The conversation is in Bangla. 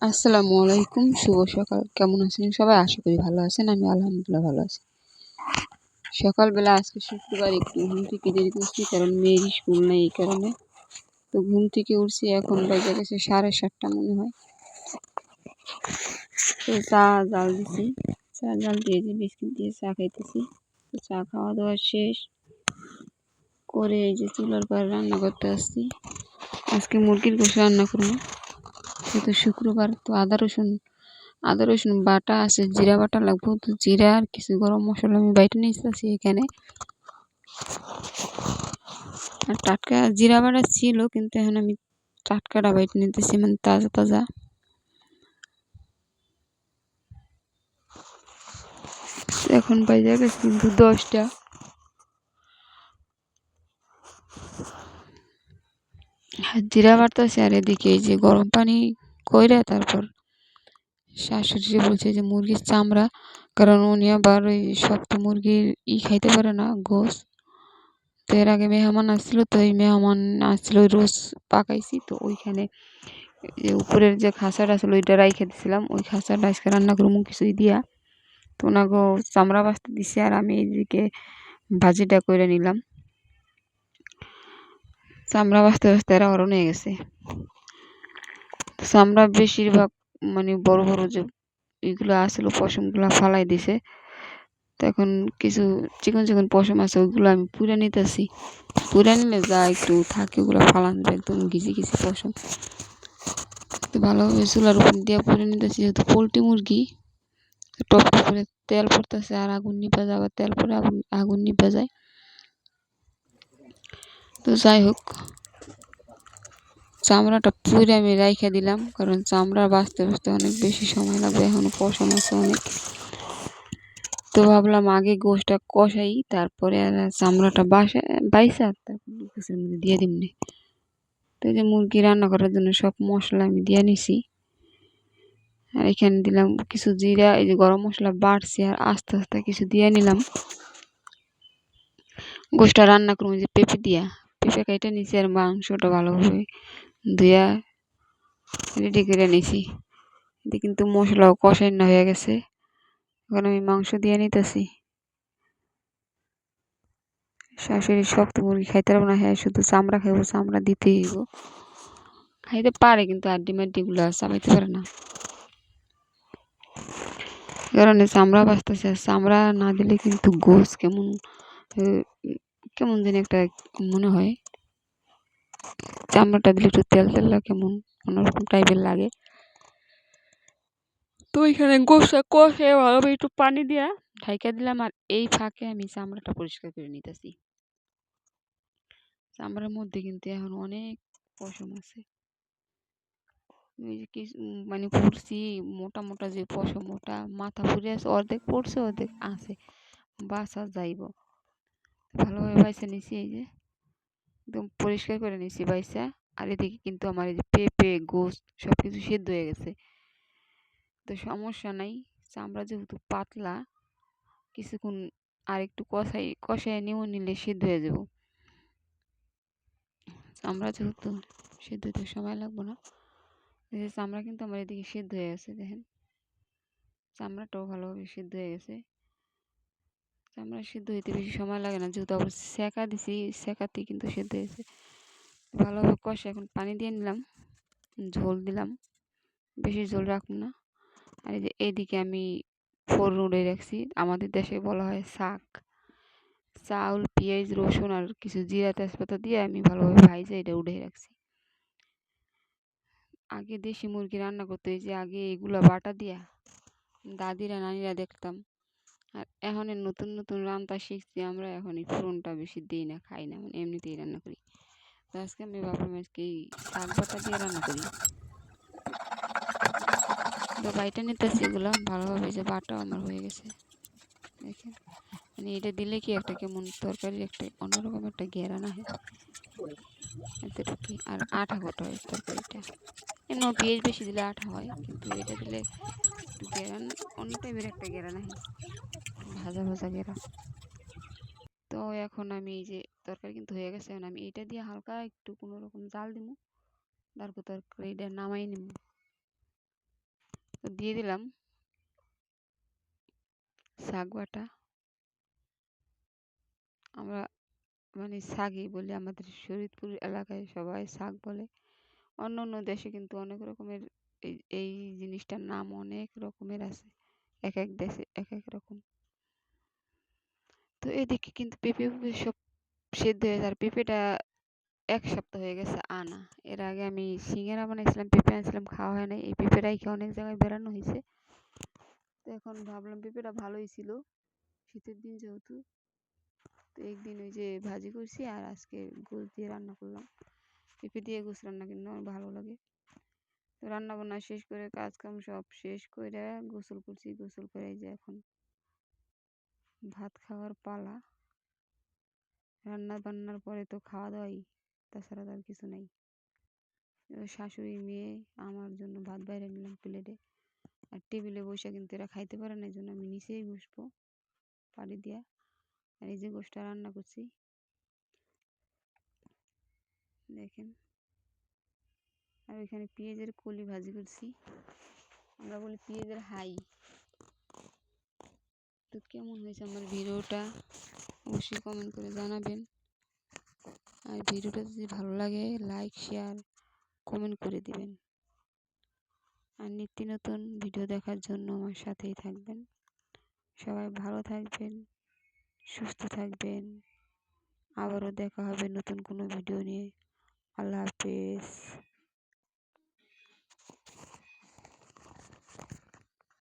আসসালামু আলাইকুম, শুভ সকাল। কেমন আছেন সবাই? আশা করি ভালো আছেন। আমি আলহামদুলিল্লাহ ভালো আছি। সকালবেলা আজকে শুক্রবার একটু ঘুম থেকে দেরি করছি, কারণ মেয়ের স্কুল নেই এই কারণে। তো ঘুম থেকে উঠছি, এখন বাজে গেছে 7:30 মনে হয়। তো চা জাল দিছি, চা জাল দিয়ে বিস্কিট দিয়ে চা খাইতেছি। তো চা খাওয়া দাওয়া শেষ করে এই যে চুলার পর রান্না করতে আসছি। আজকে মুরগির গোশত রান্না করবো, যেহেতু শুক্রবার। তো আদা রসুন বাটা আছে, জিরা বাটা লাগবো। তো জিরা আর কিছু গরম মশলা আমি বাইটে নিয়েছি এখানে। আর টাটকা জিরা বাটা ছিল, কিন্তু এখন আমি টাটকাটা বাইটে নিতেছি, মানে তাজা তাজা। এখন বাজে গেছে কিন্তু 10টা। জিরা বাটতেছে, আর এদিকে এই যে গরম পানি কইরা তারপর শাশুড়ি বলছে যে মুরগির চামড়া, কারণ উনি আবার ওই শক্ত মুরগির খাইতে পারে না, গোস। তো এর আগে মেহমান আসছিল, তো এই মেহমান আসছিল রোজ পাকাইছি। তো ওইখানে উপরের যে খাঁচাটা ছিল ওইটা রাইখে দিছিলাম, ওই খাঁচাটা আজকে রান্না করবো কিছুই দিয়া। তো ওনাকে চামড়া বাঁচতে দিছি, আর আমি এইদিকে ভাজিটা করে নিলাম। চামড়া বাঁচতে বাঁচতে এরা অরণ হয়ে গেছে। চামড়া বেশিরভাগ মানে বড় বড় যে এইগুলো আসলো পশমগুলো ফালাই দিছে। তো এখন কিছু চিকন চিকন পশম আছে, ওইগুলো আমি পুড়ে নিতেছি। পুড়ে নিলে যা একটু থাকে ওগুলো ফালান যায়, একদম ঘিচি ঘিচি পশম। তো ভালোভাবে চুলার উপর দিয়ে পুড়ে নিতেছি, যেহেতু পোলট্রি মুরগি। টপ টপ করে তেল পড়তেছে, আর আগুন নিভে যায়, আবার তেল পরে আগুন নিভে যায়। তো যাই হোক, চামড়াটা পুড়ে আমি রাইখে দিলাম, কারণ চামড়া বাঁচতে বাঁচতে অনেক বেশি সময় লাগবে, এখনো পশম আছে অনেক। তো ভাবলাম আগে গোশটা কষাই, তারপরে আর চামড়াটা বাইসা তারপর গোশের মধ্যে দিয়ে দিমনি। তো এই যে মুরগি রান্না করার জন্য সব মশলা আমি দিয়ে নিছি। আর এখানে দিলাম কিছু জিরা, এই যে গরম মশলা বাড়ছি, আর আস্তে আস্তে কিছু দিয়ে নিলাম। গোশটা রান্না করবো যে পেঁপে দিয়া, পেঁপে কেটে নিছি, আর মাংসটা ভালোভাবে ধুয়া রেডি করে নিছি। এতে কিন্তু মশলাও কষানো হয়ে গেছে। এখন আমি মাংস দিয়ে নিতেছি। শাশুড়ি শক্ত মুরগি খাইতে পারবো না, হ্যাঁ শুধু চামড়া খাইবো, চামড়া দিতেই হইব। খাইতে পারে কিন্তু আড্ডি মাড্ডিগুলো চাবাইতে পারে না, কারণে চামড়া বাঁচতেছে। আর চামড়া না দিলে কিন্তু গোশ কেমন কেমন যেন একটা মনে হয়। চামড়াটা দিলে একটু তেল তেল কেমন অন্যরকম টাইপের লাগে। তো ওইখানে গোশটা কষে ভালোভাবে একটু পানি দিয়া ঢাইকা দিলাম, আর এই ফাঁকে আমি চামড়াটা পরিষ্কার করে নিতেছি। চামড়ার মধ্যে কিন্তু এখন অনেক পশম আছে, ওই যে মানে পুড়ছি মোটা মোটা যে পশম, ওটা মাথা পুড়ে আছে, অর্ধেক পড়ছে অর্ধেক আছে, বাসা যাইব। ভালোভাবে বাইসা নিছি, এই যে একদম পরিষ্কার করে নিছি বাইসা। আর এদিকে কিন্তু আমার এই যে পেঁপে গোশত সবকিছু সেদ্ধ হয়ে গেছে। তো সমস্যা নাই, চামড়া যেহেতু পাতলা, কিছুক্ষণ আর একটু কষাই নিলে সেদ্ধ হয়ে যাব। চামড়া যেহেতু সেদ্ধ হতে সময় লাগবে না। চামড়া কিন্তু আমার এদিকে সেদ্ধ হয়ে গেছে, দেখেন চামড়াটাও ভালোভাবে সেদ্ধ হয়ে গেছে। চামড়া সেদ্ধ হইতে বেশি সময় লাগে না, যেহেতু আবার সেকা দিছি, সেকাতেই কিন্তু সেদ্ধ হয়েছে। ভালোভাবে কষে এখন পানি দিয়ে নিলাম, ঝোল দিলাম, বেশি ঝোল রাখবো না। আর এই যে এইদিকে আমি ফোড়ন উড়ে রাখছি, আমাদের দেশে বলা হয় শাক। চাউল, পেঁয়াজ, রসুন আর কিছু জিরা তেজপাতা দিয়ে আমি ভালোভাবে ভাইজে এটা উড়ে রাখছি। আগে দেশি মুরগি রান্না করতে এই যে আগে এগুলা বাটা দিয়া দাদিরা নানিরা দেখতাম। আর এখন নতুন নতুন রান্না শিখছি আমরা, এখন এই ফোড়নটা বেশি দিই না, খাই না, মানে এমনিতেই রান্না করি। তো আজকে আমি ভাবলাম আজকে এই শাক বাটা দিয়ে রান্না করি। তো বাইটা নিতেছি এগুলো ভালোভাবে, যে বাটাও আমার হয়ে গেছে দেখেন। মানে এটা দিলে কি একটা কেমন তরকারির একটা অন্যরকম একটা ঘেরান আসে, এতটুকুই। আর আঠা কটা হয় তরকারিটা, এমন পেঁয়াজ বেশি দিলে আঠা হয়, কিন্তু এটা দিলে একটু ঘেরান, অন্য টাইপের একটা ঘেরান আসে, ভাজা ভাজা ঘেরান। তো এখন আমি এই যে তরকারি কিন্তু হয়ে গেছে, এখন আমি এটা দিয়ে হালকা একটু কোনো রকম জাল দিব, তারপর তরকারিটা নামাই নিব। তো দিয়ে দিলাম শাক বাটা। আমরা মানে শাকই বলি, আমাদের শরীয়তপুর এলাকায় সবাই শাক বলে। অন্য অন্য দেশে কিন্তু অনেক রকমের এই জিনিসটার নাম অনেক রকমের আছে, এক এক দেশে এক এক রকম। তো এদিকে কিন্তু পেঁপে সব সেদ্ধ হয়ে যায়। আর পেঁপেটা 1 সপ্তাহ হয়ে গেছে আনা। এর আগে আমি সিঙ্গারা বানাইছিলাম, পেঁপে আনছিলাম, খাওয়া হয় নাই। এই পেঁপে রাইখা অনেক জায়গায় বেড়ানো হয়েছে। তো এখন ভাবলাম পেঁপেটা ভালোই ছিল শীতের দিন যেহেতু। তো একদিন ওই যে ভাজি করছি, আর আজকে গোস দিয়ে রান্না করলাম। পেঁপে দিয়ে গোস রান্না কিন্তু আমার ভালো লাগে। তো রান্না বান্না শেষ করে কাজকাম সব শেষ করে গোসল করছি। গোসল করে এই যে এখন ভাত খাওয়ার পালা। রান্না বান্নার পরে তো খাওয়া দাওয়াই, তাছাড়া তো আর কিছু নাই। এবার শাশুড়ি মেয়ে আমার জন্য ভাত বাইরে নিলাম প্লেটে। আর টেবিলে বসে কিন্তু এরা খাইতে পারে না, এই জন্য আমি নিচেই বসবো পানি দিয়া। আর এই যে গোষ্ঠটা রান্না করছি দেখেন। আর ওইখানে পেঁয়াজের কলি ভাজি করছি, আমরা বলি পেঁয়াজের হাই। তো কেমন হয়েছে আমার ভিডিওটা অবশ্যই কমেন্ট করে জানাবেন। আর ভিডিওটা যদি ভালো লাগে লাইক শেয়ার কমেন্ট করে দিবেন। আর নিত্য নতুন ভিডিও দেখার জন্য আমার সাথেই থাকবেন। সবাই ভালো থাকবেন, সুস্থ থাকবেন। আবারও দেখা হবে নতুন কোনো ভিডিও নিয়ে। আল্লাহ হাফেজ।